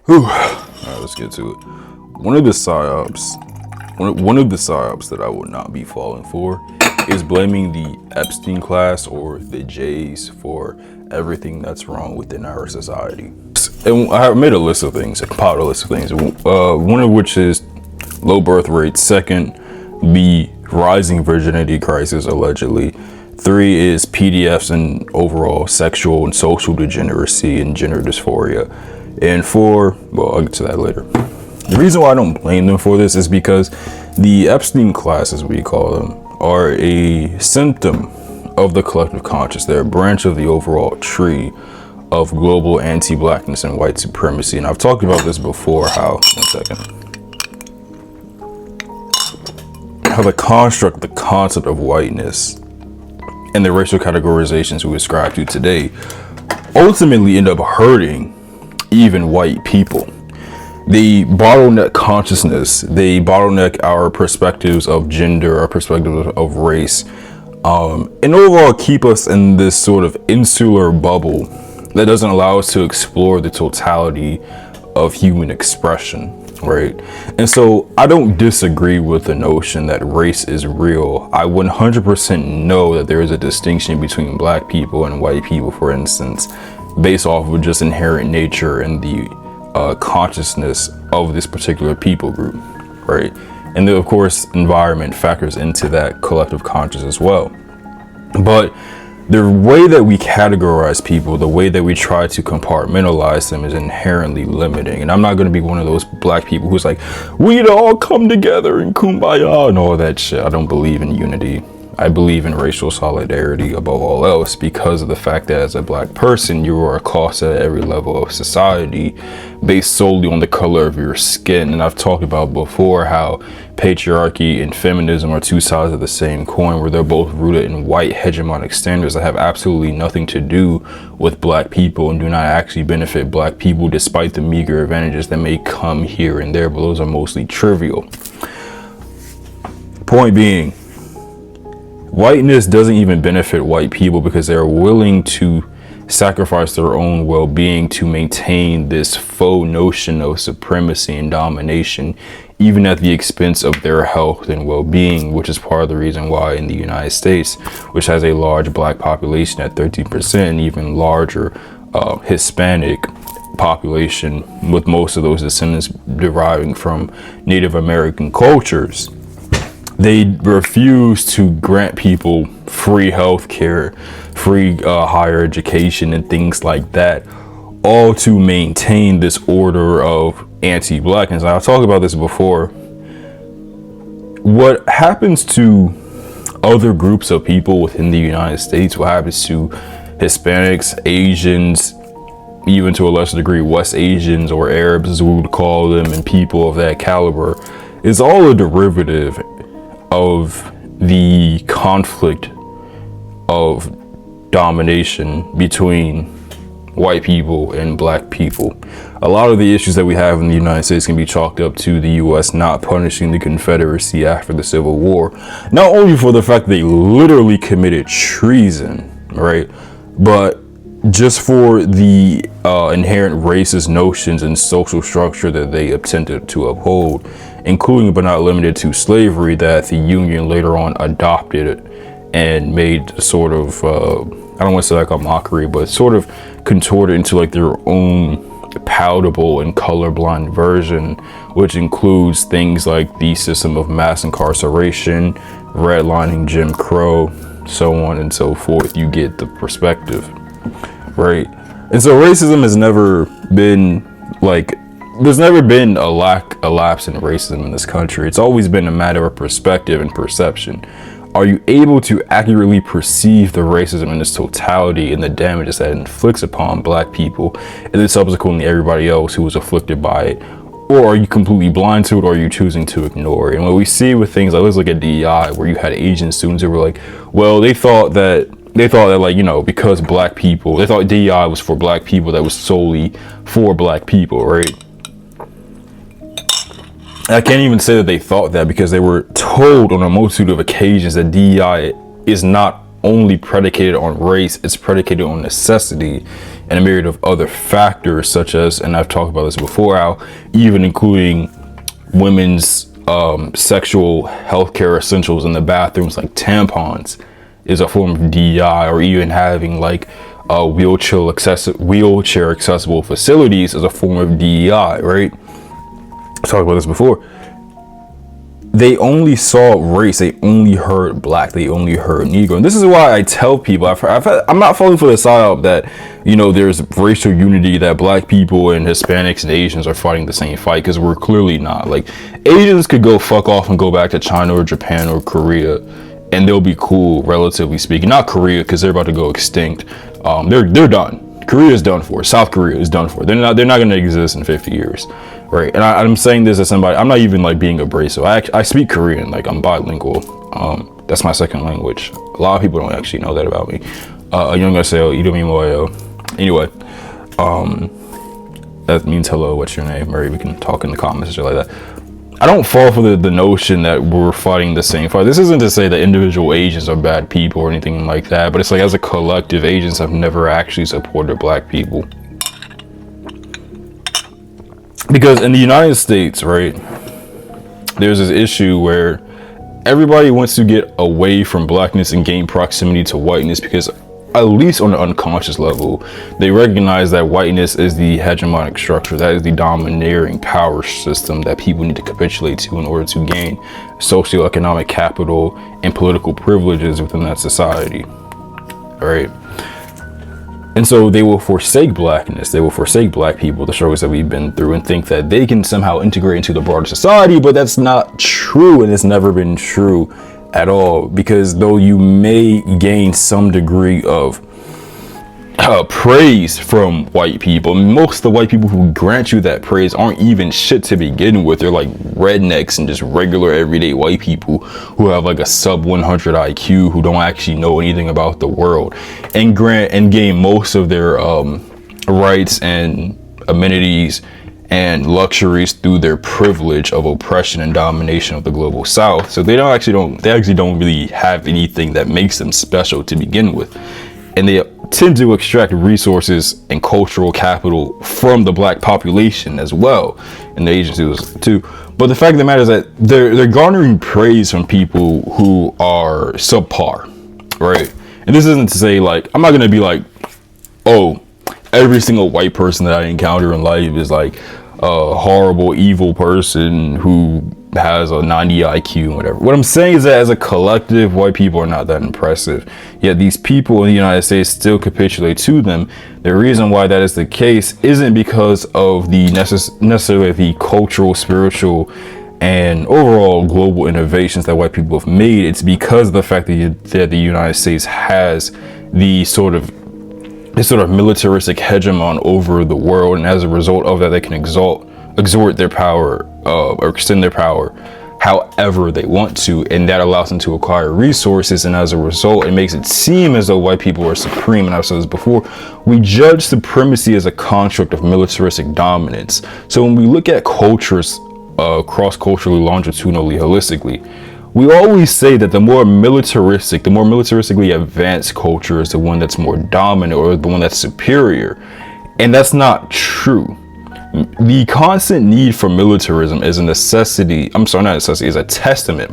Whew. All right, let's get to it. One of the psyops, one of the psyops that I would not be falling for is blaming the Epstein class or the Jays for everything that's wrong within our society. And I have made a list of things, I compiled a list of things. One of which is low birth rates. Second, the rising virginity crisis, allegedly. 3 is PDFs and overall sexual and social degeneracy and gender dysphoria. And 4, well, I'll get to that later. The reason why I don't blame them for this is because the Epstein class, as we call them, are a symptom of the collective conscious. They're a branch of the overall tree of global anti-blackness and white supremacy. And I've talked about this before, how the construct, the concept of whiteness and the racial categorizations we ascribe to today ultimately end up hurting even white people. They bottleneck consciousness, they bottleneck our perspectives of gender, our perspectives of race, and overall keep us in this sort of insular bubble that doesn't allow us to explore the totality of human expression. Right. And so I don't disagree with the notion that race is real. I 100% know that there is a distinction between black people and white people, for instance, based off of just inherent nature and the consciousness of this particular people group. Right. And then, of course, environment factors into that collective conscious as well. But the way that we categorize people, the way that we try to compartmentalize them is inherently limiting. And I'm not going to be one of those black people who's like, we'd all come together in kumbaya and all that shit. I don't believe in unity. I believe in racial solidarity above all else, because of the fact that as a black person, you are accosted at every level of society based solely on the color of your skin. And I've talked about before how patriarchy and feminism are two sides of the same coin, where they're both rooted in white hegemonic standards that have absolutely nothing to do with black people and do not actually benefit black people, despite the meager advantages that may come here and there, but those are mostly trivial. Point being, whiteness doesn't even benefit white people because they're willing to sacrifice their own well-being to maintain this faux notion of supremacy and domination, even at the expense of their health and well-being, which is part of the reason why in the United States, which has a large black population at 13% and even larger Hispanic population, with most of those descendants deriving from Native American cultures, they refuse to grant people free health care, free higher education and things like that, all to maintain this order of anti-blackness. I've talked about this before. What happens to other groups of people within the United States, what happens to Hispanics, Asians, even to a lesser degree West Asians or Arabs as we would call them, and people of that caliber, is all a derivative of the conflict of domination between white people and black people. A lot of the issues that we have in the United States can be chalked up to the US not punishing the Confederacy after the Civil War, not only for the fact that they literally committed treason, right, but just for the inherent racist notions and social structure that they attempted to uphold, including but not limited to slavery, that the Union later on adopted and made sort of, I don't want to say like a mockery, but sort of contorted into like their own palatable and colorblind version, which includes things like the system of mass incarceration, redlining, Jim Crow, so on and so forth. You get the perspective, right? And so racism has never been like, there's never been a lapse in racism in this country. It's always been a matter of perspective and perception. Are you able to accurately perceive the racism in its totality and the damages that it inflicts upon black people, and then subsequently everybody else who was afflicted by it? Or are you completely blind to it, or are you choosing to ignore it? And what we see with things like, let's look at DEI, where you had Asian students who were like, well, they thought that like, you know, because black people, they thought DEI was for black people, that was solely for black people, right? I can't even say that they thought that, because they were told on a multitude of occasions that DEI is not only predicated on race, it's predicated on necessity. and a myriad of other factors, such as, and I've talked about this before, how even including women's sexual healthcare essentials in the bathrooms, like tampons, is a form of DEI, or even having like wheelchair accessible facilities is a form of DEI, right? I talked about this before. They only saw race, they only heard black, they only heard Negro. And this is why I tell people, I'm not falling for the psyop that, you know, there's racial unity, that black people and Hispanics and Asians are fighting the same fight, because we're clearly not. Like, Asians could go fuck off and go back to China or Japan or Korea, and they'll be cool, relatively speaking. Not Korea, because they're about to go extinct. They're done. Korea is done for. South Korea is done for. They're not going to exist in 50 years. Right, and I'm saying this as somebody, I'm not even like being abrasive. I speak Korean, like I'm bilingual. That's my second language. A lot of people don't actually know that about me. 안녕하세요, 이름이 뭐예요? Anyway, that means hello, what's your name? Or we can talk in the comments or like that. I don't fall for the notion that we're fighting the same fight. This isn't to say that individual Asians are bad people or anything like that, but it's like, as a collective, Asians have never actually supported black people. Because in the United States, right, there's this issue where everybody wants to get away from blackness and gain proximity to whiteness, because at least on an unconscious level, they recognize that whiteness is the hegemonic structure, that is the domineering power system that people need to capitulate to in order to gain socioeconomic capital and political privileges within that society. All right. And so they will forsake blackness, they will forsake black people, the struggles that we've been through, and think that they can somehow integrate into the broader society, but that's not true, and it's never been true at all. Because though you may gain some degree of praise from white people, most of the white people who grant you that praise aren't even shit to begin with. They're like rednecks and just regular everyday white people who have like a sub 100 IQ, who don't actually know anything about the world, and gain most of their rights and amenities and luxuries through their privilege of oppression and domination of the global South. So they actually don't really have anything that makes them special to begin with, and they tend to extract resources and cultural capital from the black population as well, and the Asians do this too. But the fact of the matter is that they're garnering praise from people who are subpar, right? And this isn't to say, like, I'm not gonna be like, oh, every single white person that I encounter in life is like a horrible, evil person who has a 90 IQ and whatever. What I'm saying is that as a collective, white people are not that impressive. Yet these people in the United States still capitulate to them. The reason why that is the case isn't because of the necessarily the cultural, spiritual, and overall global innovations that white people have made. It's because of the fact that the United States has the sort of militaristic hegemon over the world, and as a result of that, they can exert their power or extend their power however they want to, and that allows them to acquire resources. And as a result, it makes it seem as though white people are supreme. And I've said this before, we judge supremacy as a construct of militaristic dominance. So when we look at cultures cross-culturally, longitudinally, holistically, we always say that the more militaristically advanced culture is the one that's more dominant, or the one that's superior. And that's not true. The constant need for militarism is a necessity. I'm sorry, not necessity, is a testament,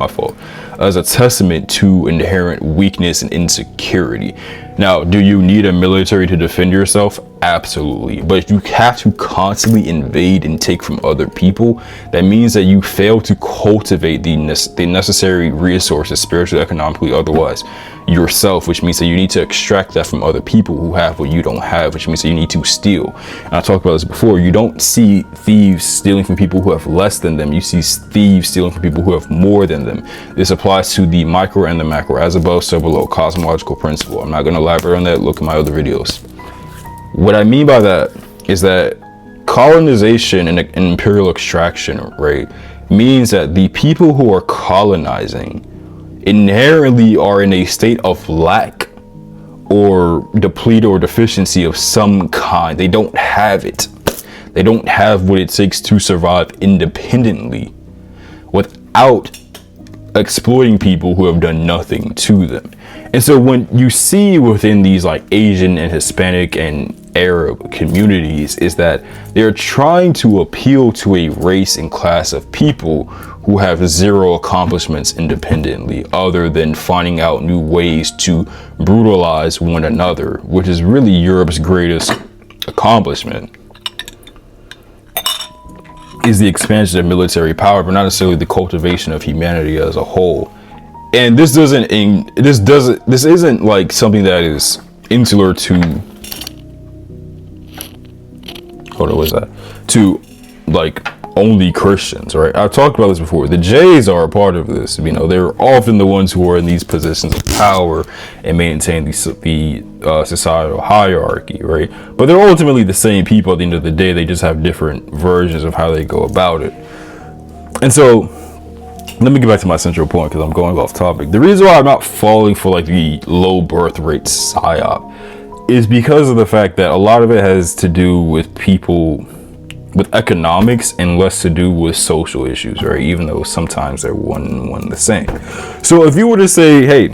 as a testament to inherent weakness and insecurity. Now, do you need a military to defend yourself? Absolutely. But if you have to constantly invade and take from other people, that means that you fail to cultivate the necessary resources, spiritually, economically, otherwise, yourself, which means that you need to extract that from other people who have what you don't have, which means that you need to steal. And I talked about this before. You don't see thieves stealing from people who have less than them. You see thieves stealing from people who have more than them. This applies to the micro and the macro, as above, so below, cosmological principle. I'm not going to elaborate on that. Look at my other videos. What I mean by that is that colonization and imperial extraction, right, means that the people who are colonizing inherently are in a state of lack or deplete or deficiency of some kind. They don't have it. They don't have what it takes to survive independently without exploiting people who have done nothing to them. And so when you see within these like Asian and Hispanic and Arab communities is that they're trying to appeal to a race and class of people who have zero accomplishments independently, other than finding out new ways to brutalize one another, which is really Europe's greatest accomplishment, is the expansion of military power, but not necessarily the cultivation of humanity as a whole. And this isn't like something that is insular to, to like only Christians, right? I've talked about this before. The Jays are a part of this. You know, they're often the ones who are in these positions of power and maintain the societal hierarchy, right? But they're ultimately the same people at the end of the day. They just have different versions of how they go about it. And so, let me get back to my central point because I'm going off topic. The reason why I'm not falling for like the low birth rate psyop is because of the fact that a lot of it has to do with people with economics and less to do with social issues, right? Even though sometimes they're one and the same. So if you were to say, hey,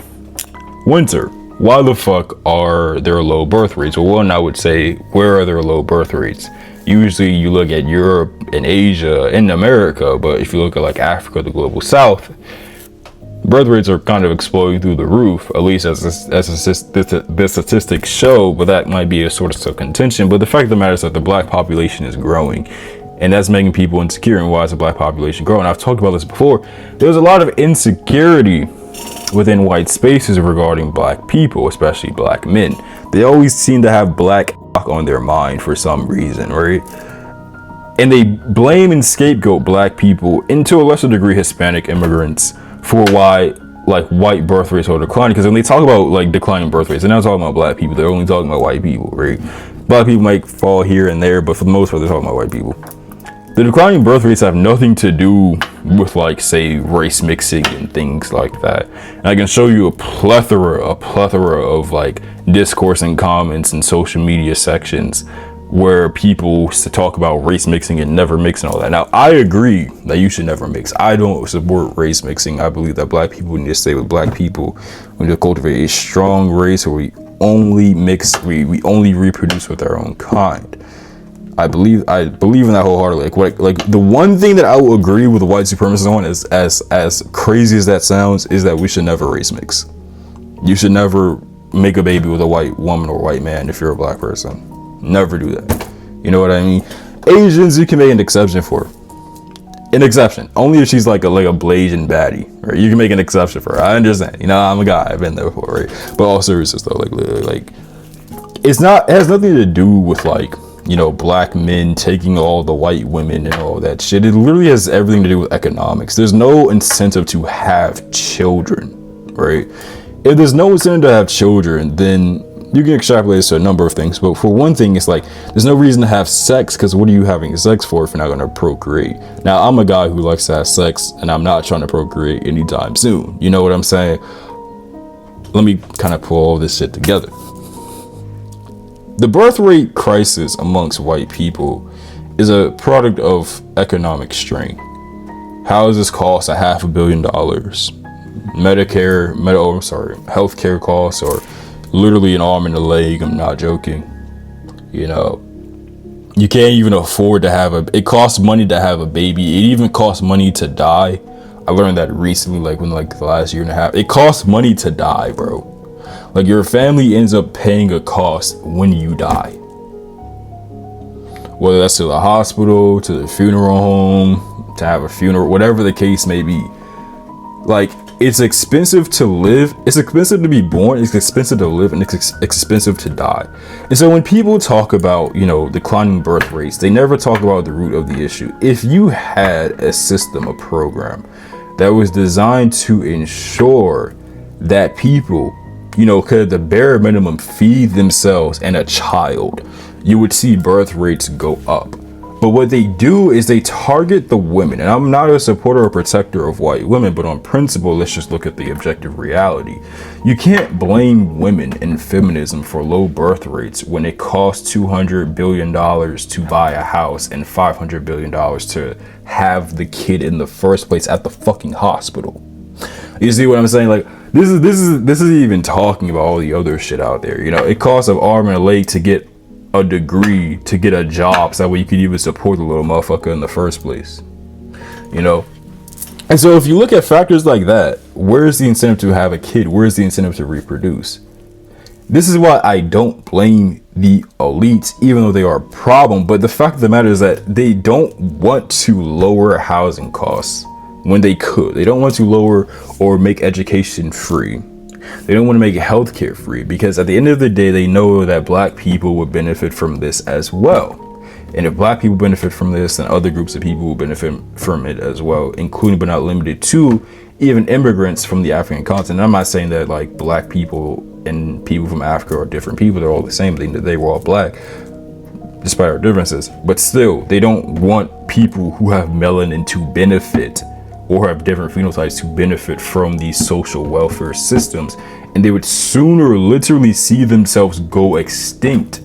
Winter, why the fuck are there low birth rates? Well, one, I would say, where are there low birth rates? Usually you look at Europe and Asia and America, but if you look at like Africa, the global south, birth rates are kind of exploding through the roof, at least as the statistics show, but that might be a source of contention. But the fact of the matter is that the black population is growing, and that's making people insecure. And why is the black population growing? I've talked about this before. There's a lot of insecurity within white spaces regarding black people, especially black men. They always seem to have black on their mind for some reason, right? And they blame and scapegoat black people, and to a lesser degree Hispanic immigrants, for why like white birth rates are declining. Because when they talk about like declining birth rates, they're not talking about black people, they're only talking about white people, right? Black people might fall here and there, but for the most part they're talking about white people. The declining birth rates have nothing to do with like, say, race mixing and things like that. And I can show you a plethora of like discourse and comments and social media sections where people talk about race mixing and never mix and all that. Now, I agree that you should never mix. I don't support race mixing. I believe that black people need to stay with black people. We need to cultivate a strong race where we only mix, we only reproduce with our own kind. I believe in that wholeheartedly. Like the one thing that I will agree with the white supremacists on is, as crazy as that sounds, is that we should never race mix. You should never make a baby with a white woman or white man if you're a black person. Never do that. You know what I mean? Asians, you can make an exception for. An exception. Only if she's like a Blasian baddie, right? You can make an exception for her. I understand. You know, I'm a guy. I've been there before, right? But all seriousness though, like it has nothing to do with like, you know, black men taking all the white women and all that shit. It literally has everything to do with economics. There's no incentive to have children, right? If there's no incentive to have children, then you can extrapolate this to a number of things. But for one thing, it's like, there's no reason to have sex, because what are you having sex for if you're not going to procreate? Now, I'm a guy who likes to have sex, and I'm not trying to procreate anytime soon. You know what I'm saying? Let me kind of pull all this shit together. The birth rate crisis amongst white people is a product of economic strain. Houses cost $500 million. Healthcare costs are literally an arm and a leg. I'm not joking. You know, you can't even afford to have it costs money to have a baby. It even costs money to die. I learned that recently, like the last year and a half. It costs money to die, bro. Like, your family ends up paying a cost when you die. Whether that's to the hospital, to the funeral home, to have a funeral, whatever the case may be. Like, it's expensive to live, it's expensive to be born, it's expensive to live, and it's expensive to die. And so when people talk about, you know, declining birth rates, they never talk about the root of the issue. If you had a system, a program that was designed to ensure that people, you know, could at the bare minimum feed themselves and a child, you would see birth rates go up. But what they do is they target the women. And I'm not a supporter or protector of white women, but on principle, let's just look at the objective reality. You can't blame women and feminism for low birth rates when it costs $200 billion to buy a house and $500 billion to have the kid in the first place at the fucking hospital. You see what I'm saying? Like, this is even talking about all the other shit out there. You know, it costs an arm and a leg to get a degree to get a job so that way you could even support the little motherfucker in the first place, you know? And so if you look at factors like that, where's the incentive to have a kid? Where's the incentive to reproduce? This is why I don't blame the elites, even though they are a problem. But the fact of the matter is that they don't want to lower housing costs when they could. They don't want to lower or make education free. They don't want to make healthcare free, because at the end of the day, they know that black people would benefit from this as well. And if black people benefit from this, then other groups of people will benefit from it as well, including but not limited to even immigrants from the African continent. I'm not saying that like black people and people from Africa are different people. They're all the same. They were all black, despite our differences. But still, they don't want people who have melanin to benefit or have different phenotypes to benefit from these social welfare systems. And they would sooner literally see themselves go extinct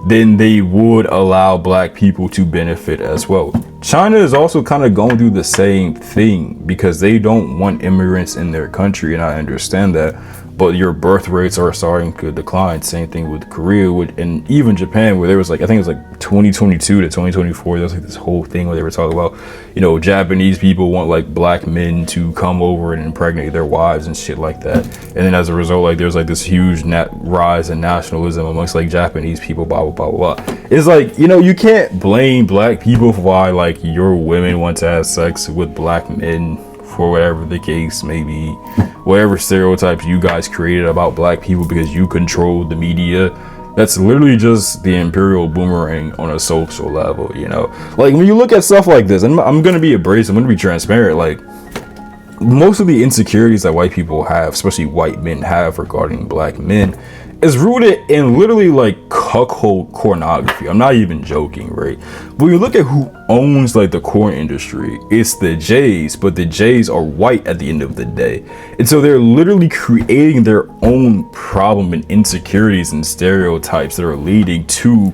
than they would allow black people to benefit as well. China is also kind of going through the same thing because they don't want immigrants in their country, and I understand that. But your birth rates are starting to decline. Same thing with Korea, and even Japan, where there was like, I think it was like 2022 to 2024. There was like this whole thing where they were talking about, you know, Japanese people want like black men to come over and impregnate their wives and shit like that. And then as a result, like there's like this huge rise in nationalism amongst like Japanese people, blah, blah, blah, blah. It's like, you know, you can't blame black people for why like your women want to have sex with black men, for whatever the case may be, whatever stereotypes you guys created about black people because you control the media. That's literally just the imperial boomerang on a social level, you know? Like when you look at stuff like this, and I'm gonna be abrasive, I'm gonna be transparent, like most of the insecurities that white people have, especially white men have regarding black men, is rooted in literally like cuckold pornography. I'm not even joking, right? But when you look at who owns like the porn industry, it's the Jays, but the Jays are white at the end of the day. And so they're literally creating their own problem and insecurities and stereotypes that are leading to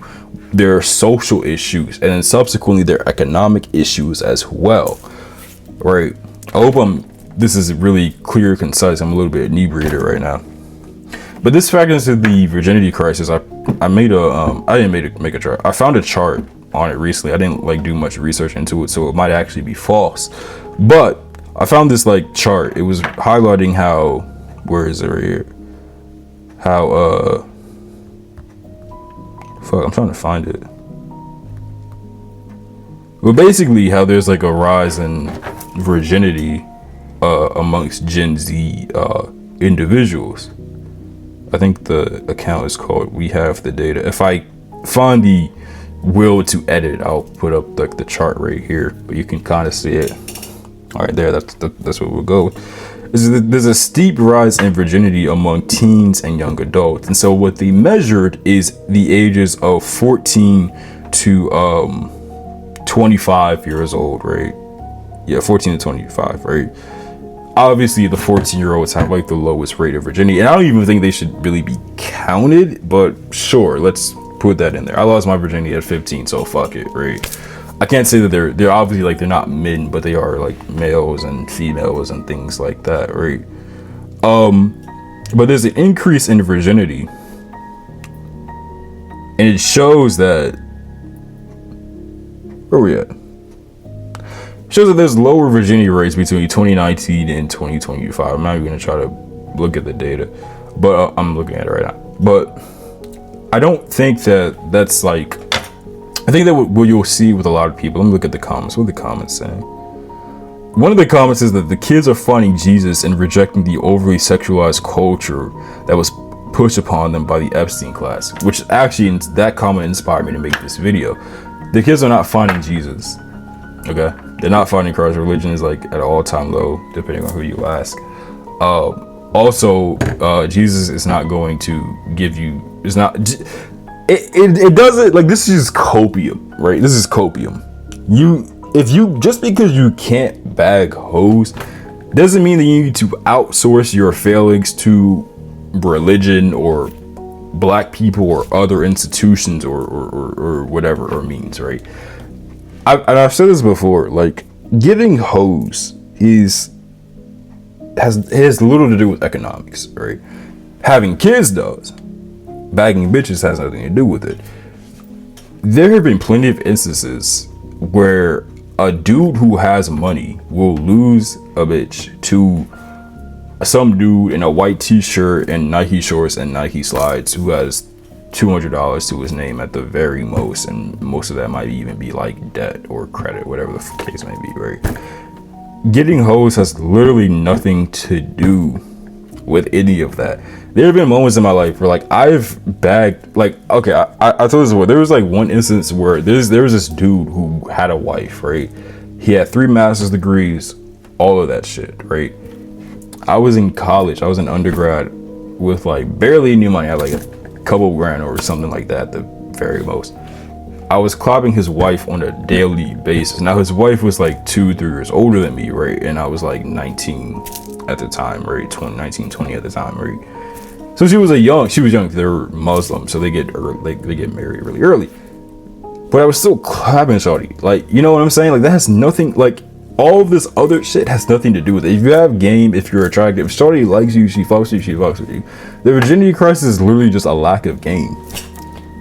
their social issues and then subsequently their economic issues as well, right? I hope this is really clear, concise. I'm a little bit inebriated right now. But this factors into the virginity crisis. I didn't make a chart. I found a chart on it recently. I didn't like do much research into it, so it might actually be false. But I found this like chart. It was highlighting how, where is it right here? How fuck, I'm trying to find it. But basically how there's like a rise in virginity amongst Gen Z individuals. I think the account is called We Have the Data. If I find the will to edit, I'll put up like the chart right here, but you can kind of see it. All right, there, that's what we'll go with. There's a steep rise in virginity among teens and young adults. And so what they measured is the ages of 14 to 25 years old, right? Yeah, 14 to 25, right? Obviously the 14-year-olds have like the lowest rate of virginity, and I don't even think they should really be counted, but sure, let's put that in there. I lost my virginity at 15, so fuck it, right? I can't say that they're obviously like they're not men, but they are like males and females and things like that, right? But there's an increase in virginity, and it shows that, where are we at? Shows that there's lower virginity rates between 2019 and 2025. I'm not even gonna try to look at the data, but I'm looking at it right now. But I don't think that that's like, I think that what you'll see with a lot of people, let me look at the comments. What are the comments saying? One of the comments is that the kids are finding Jesus and rejecting the overly sexualized culture that was pushed upon them by the Epstein class, which actually, that comment inspired me to make this video. The kids are not finding Jesus, okay? They're not finding Christ. Religion is like at an all-time low, depending on who you ask. Also, Jesus is not going to give you, it's not, it doesn't, like, this is copium, right? This is copium. Just because you can't bag hoes doesn't mean that you need to outsource your failings to religion or black people or other institutions or whatever or means, right? I've said this before, like, getting hoes has little to do with economics, right? Having kids does. Bagging bitches has nothing to do with it. there have been plenty of instances where a dude who has money will lose a bitch to some dude in a white t-shirt and Nike shorts and Nike slides who has $200 to his name at the very most, and most of that might even be like debt or credit, whatever the case may be, right? Getting hoes has literally nothing to do with any of that. There have been moments in my life where like I've bagged, like, okay, I told this before. There was like one instance where there was this dude who had a wife, right? He had 3 master's degrees, all of that shit, right? I was in college, I was in undergrad with like barely any money. I had like a couple grand or something like that at the very most. I was clobbing his wife on a daily basis. Now his wife was like 2-3 years older than me, right? And I was like 19 at the time, right? 20 at the time, right? So she was young. They're Muslim, so they get married really early. But I was still clapping shorty, like, you know what I'm saying? Like that has nothing, like all of this other shit has nothing to do with it. If you have game, if you're attractive, if shorty likes you, she fucks with you. The virginity crisis is literally just a lack of game,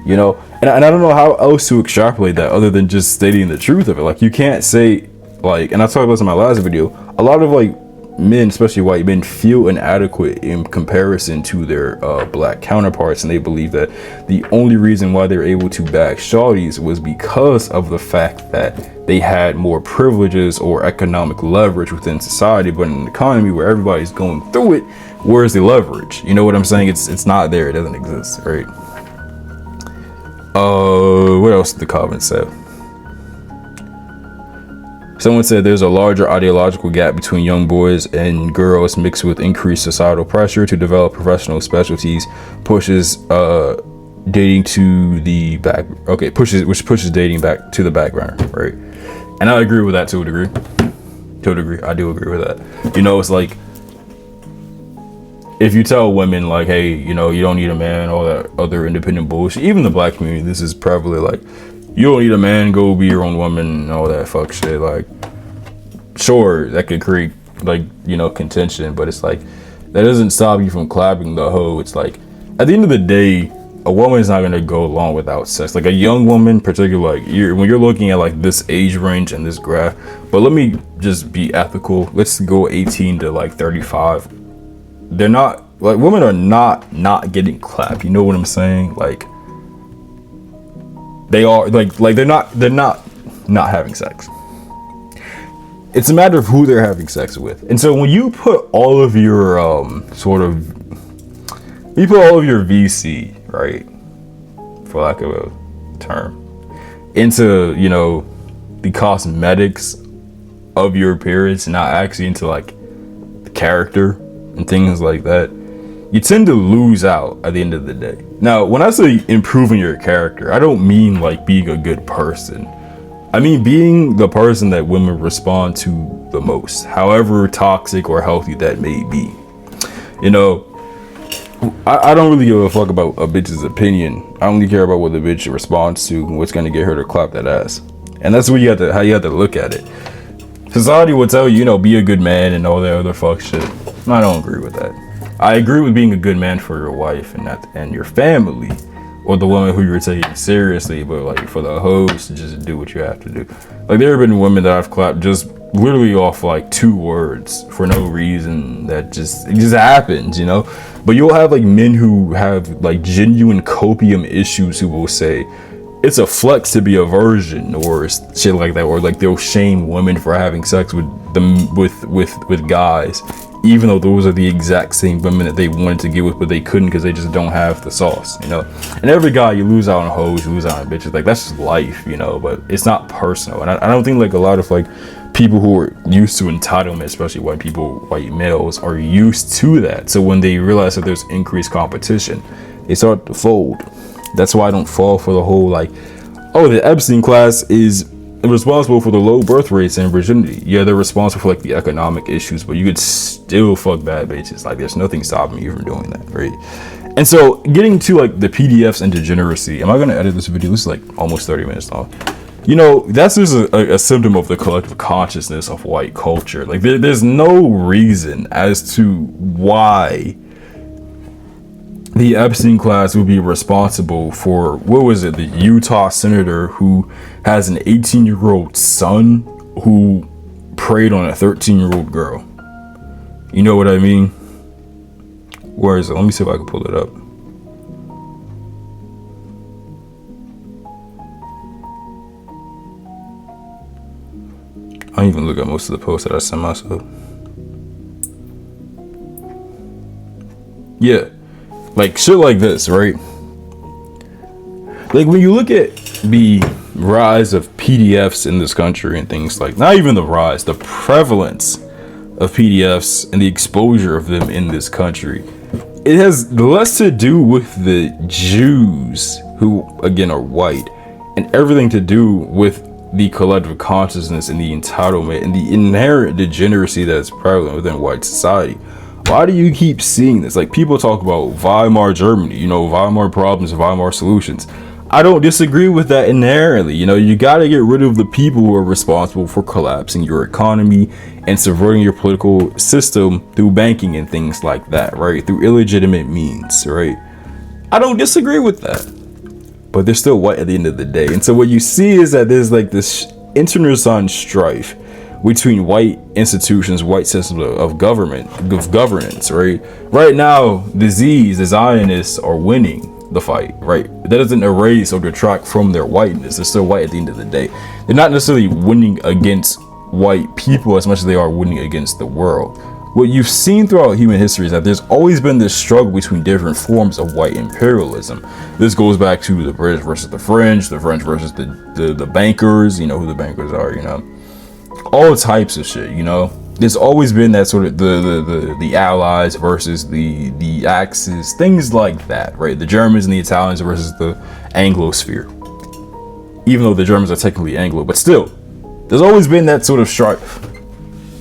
you know? And I don't know how else to extrapolate that other than just stating the truth of it. Like you can't say like, and I talked about this in my last video, a lot of like men, especially white men, feel inadequate in comparison to their black counterparts, and they believe that the only reason why they're able to bag shawties was because of the fact that they had more privileges or economic leverage within society. But in an economy where everybody's going through it, where's the leverage? You know what I'm saying? It's not there. It doesn't exist, right? What else did the comment say? Someone said there's a larger ideological gap between young boys and girls mixed with increased societal pressure to develop professional specialties, pushes dating to the back. Okay, which pushes dating back to the background, right? And I agree with that to a degree. I do agree with that. You know, it's like if you tell women like, hey, you know, you don't need a man, all that other independent bullshit. Even the black community, this is prevalent. Like, you don't need a man, go be your own woman and all that fuck shit. Like, sure, that could create like, you know, contention, but it's like that doesn't stop you from clapping the hoe. It's like at the end of the day, a woman is not gonna go along without sex. Like a young woman, particularly, like when you're looking at like this age range and this graph. But let me just be ethical. Let's go 18 to like 35. They're not like, women are not getting clapped. You know what I'm saying? Like they are like they're not having sex. It's a matter of who they're having sex with. And so when you put all of your VC, right, for lack of a term, into, you know, the cosmetics of your appearance, not actually into like the character and things like that, you tend to lose out at the end of the day. Now, when I say improving your character, I don't mean like being a good person. I mean being the person that women respond to the most, however toxic or healthy that may be. You know, I don't really give a fuck about a bitch's opinion. I only care about what the bitch responds to and what's gonna get her to clap that ass. And that's what how you have to look at it. Society will tell you, you know, be a good man and all that other fuck shit. I don't agree with that. I agree with being a good man for your wife and your family, or the woman who you're taking seriously, but like for the hoes, just do what you have to do. Like there have been women that I've clapped just literally off like 2 words for no reason, that it just happens, you know. But you'll have like men who have like genuine copium issues who will say it's a flex to be a virgin or shit like that, or like they'll shame women for having sex with them with guys, even though those are the exact same women that they wanted to get with, but they couldn't because they just don't have the sauce, you know. And every guy, you lose out on hoes, you lose out on bitches. Like that's just life, you know. But it's not personal, and I don't think like a lot of like people who are used to entitlement, especially white males, are used to that. So when they realize that there's increased competition, they start to fold. That's why I don't fall for the whole like, oh, the Epstein class is responsible for the low birth rates and virginity. Yeah, they're responsible for like the economic issues, but you could still fuck bad bitches. Like there's nothing stopping you from doing that, right? And so getting to like the PDFs and degeneracy, am I gonna edit this video? This is like almost 30 minutes long. You know, that's just a symptom of the collective consciousness of white culture. Like there's no reason as to why the Epstein class would be responsible for, what was it, the Utah senator who has an 18-year-old son who preyed on a 13-year-old girl. You know what I mean? Where is it? Let me see if I can pull it up. I don't even look at most of the posts that I send myself. Yeah, like shit like this, right? Like when you look at the rise of PDFs in this country and things like, not even the rise, the prevalence of PDFs and the exposure of them in this country, it has less to do with the Jews, who again are white, and everything to do with the collective consciousness and the entitlement and the inherent degeneracy that is prevalent within white society. Why do you keep seeing this? Like, people talk about Weimar Germany, Weimar problems, Weimar solutions. I don't disagree with that inherently. You got to get rid of the people who are responsible for collapsing your economy and subverting your political system through banking and things like that, right? Through illegitimate means, right? I don't disagree with that. But they're still white at the end of the day. And so what you see is that there's like this internecine strife between white institutions, white systems of governance, right? Right now, the Zionists are winning the fight, right? That doesn't erase or detract from their whiteness. They're still white at the end of the day. They're not necessarily winning against white people as much as they are winning against the world. What you've seen throughout human history is that there's always been this struggle between different forms of white imperialism. This goes back to the British versus the French versus the bankers, who the bankers are, all types of shit, There's always been that sort of the Allies versus the Axis, things like that, right? The Germans and the Italians versus the Anglosphere. Even though the Germans are technically Anglo, but still, there's always been that sort of strife.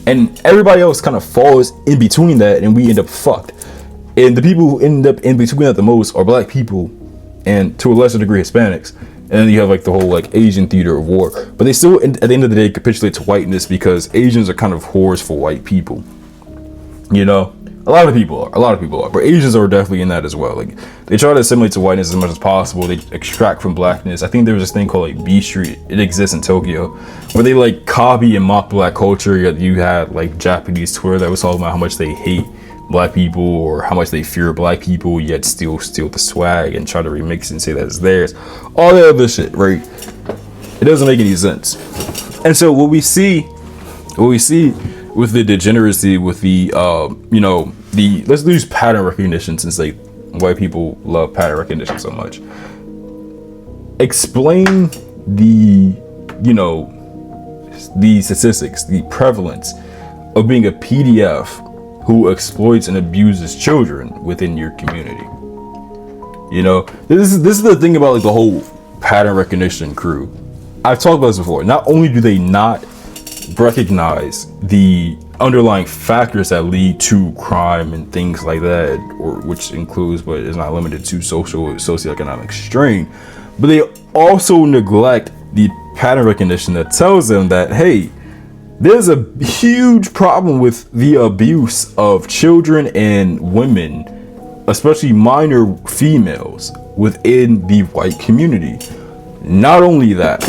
And everybody else kind of falls in between that, and we end up fucked. And the people who end up in between that the most are black people, and to a lesser degree Hispanics. And then you have like the whole like Asian theater of war. But they still, at the end of the day, capitulate to whiteness because Asians are kind of whores for white people. A lot of people are. But Asians are definitely in that as well. Like, they try to assimilate to whiteness as much as possible. They extract from blackness. I think there was this thing called like B Street. It exists in Tokyo, where they like copy and mock black culture. You had like Japanese Twitter that was talking about how much they hate black people or how much they fear black people, yet still steal the swag and try to remix it and say that it's theirs. All that other shit, right? It doesn't make any sense. And so what we see with the degeneracy, with the let's use pattern recognition, since like white people love pattern recognition so much. Explain the statistics, the prevalence of being a PDF who exploits and abuses children within your community. This is the thing about like the whole pattern recognition crew. I've talked about this before. Not only do they not recognize the underlying factors that lead to crime and things like that, or which includes but is not limited to socioeconomic strain, but they also neglect the pattern recognition that tells them that, hey, there's a huge problem with the abuse of children and women, especially minor females, within the white community. Not only that,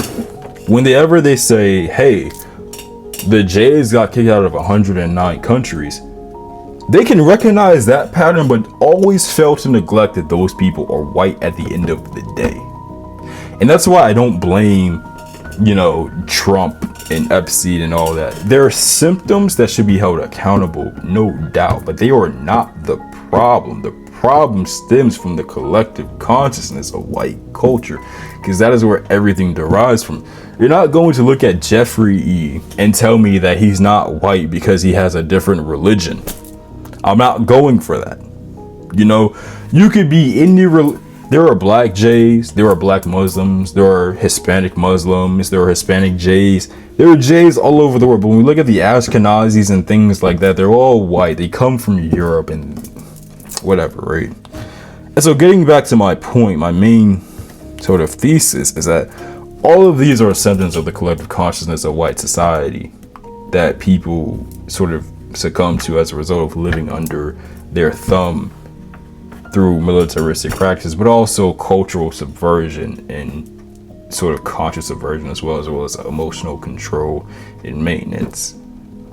whenever they say, hey, the Jays got kicked out of 109 countries, they can recognize that pattern, but always fail to neglect that those people are white at the end of the day. And that's why I don't blame, Trump and Epstein and all that. There are symptoms that should be held accountable, no doubt, but they are not the problem. The problem stems from the collective consciousness of white culture, because that is where everything derives from. You're not going to look at Jeffrey E. and tell me that he's not white because he has a different religion. I'm not going for that. You could be any there are black Jays, there are black Muslims, there are Hispanic Muslims, there are Hispanic Jays, there are Jays all over the world. But when we look at the Ashkenazis and things like that, they're all white. They come from Europe and whatever, right? And so getting back to my point, my main sort of thesis is that all of these are symptoms of the collective consciousness of white society that people sort of succumb to as a result of living under their thumb through militaristic practices, but also cultural subversion and sort of conscious subversion, as well as emotional control and maintenance.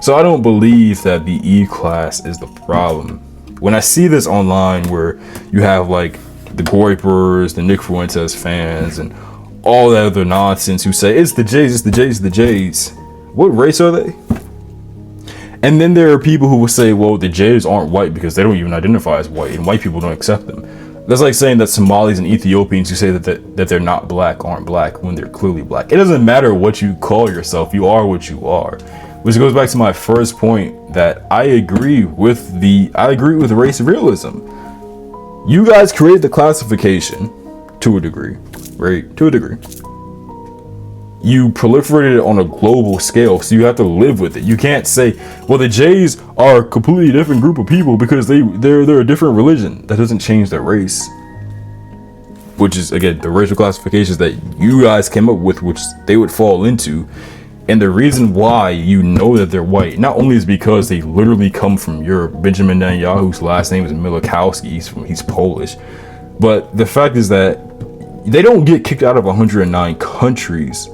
So I don't believe that the E-class is the problem. When I see this online where you have like the Goipers, the Nick Fuentes fans, and all that other nonsense who say it's the Jays, it's the Jays, it's the Jays. What race are they? And then there are people who will say, well, the Jays aren't white because they don't even identify as white, and white people don't accept them. That's like saying that Somalis and Ethiopians who say that they're not black aren't black when they're clearly black. It doesn't matter what you call yourself, you are what you are. Which goes back to my first point, that I agree with race realism. You guys created the classification to a degree, right? To a degree. You proliferated it on a global scale, so you have to live with it. You can't say, well, the Jays are a completely different group of people because they're a different religion. That doesn't change their race. Which is, again, the racial classifications that you guys came up with, which they would fall into. And the reason why you know that they're white, not only is because they literally come from Europe. Benjamin Netanyahu's last name is Milikowski, he's Polish. But the fact is that they don't get kicked out of 109 countries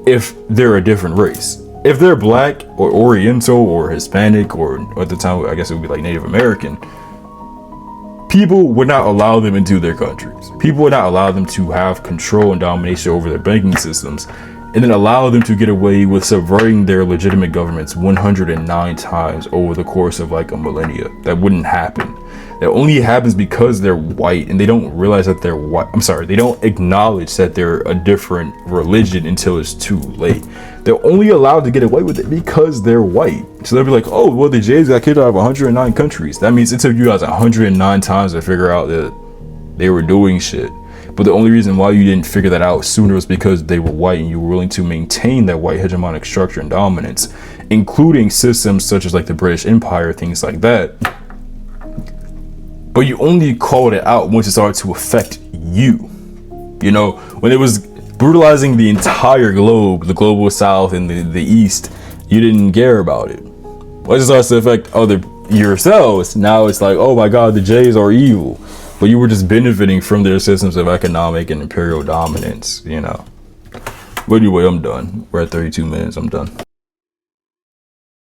if they're a different race. If they're black or Oriental or Hispanic, or at the time I guess it would be like Native American, people would not allow them into their countries. People would not allow them to have control and domination over their banking systems, and then allow them to get away with subverting their legitimate governments 109 times over the course of like a millennia. That wouldn't happen. That only happens because they're white, and they don't realize that they're white. They don't acknowledge that they're a different religion until it's too late. They're only allowed to get away with it because they're white. So they'll be like, oh, well, the Jays got kicked out of 109 countries. That means it took you guys 109 times to figure out that they were doing shit. But the only reason why you didn't figure that out sooner was because they were white, and you were willing to maintain that white hegemonic structure and dominance, including systems such as like the British Empire, things like that. But you only called it out once it started to affect you. You know, when it was brutalizing the entire globe, the global south and the east, you didn't care about it. Once it starts to affect yourselves, now it's like, oh my God, the Jays are evil. But you were just benefiting from their systems of economic and imperial dominance, you know. But anyway, I'm done. We're at 32 minutes, I'm done.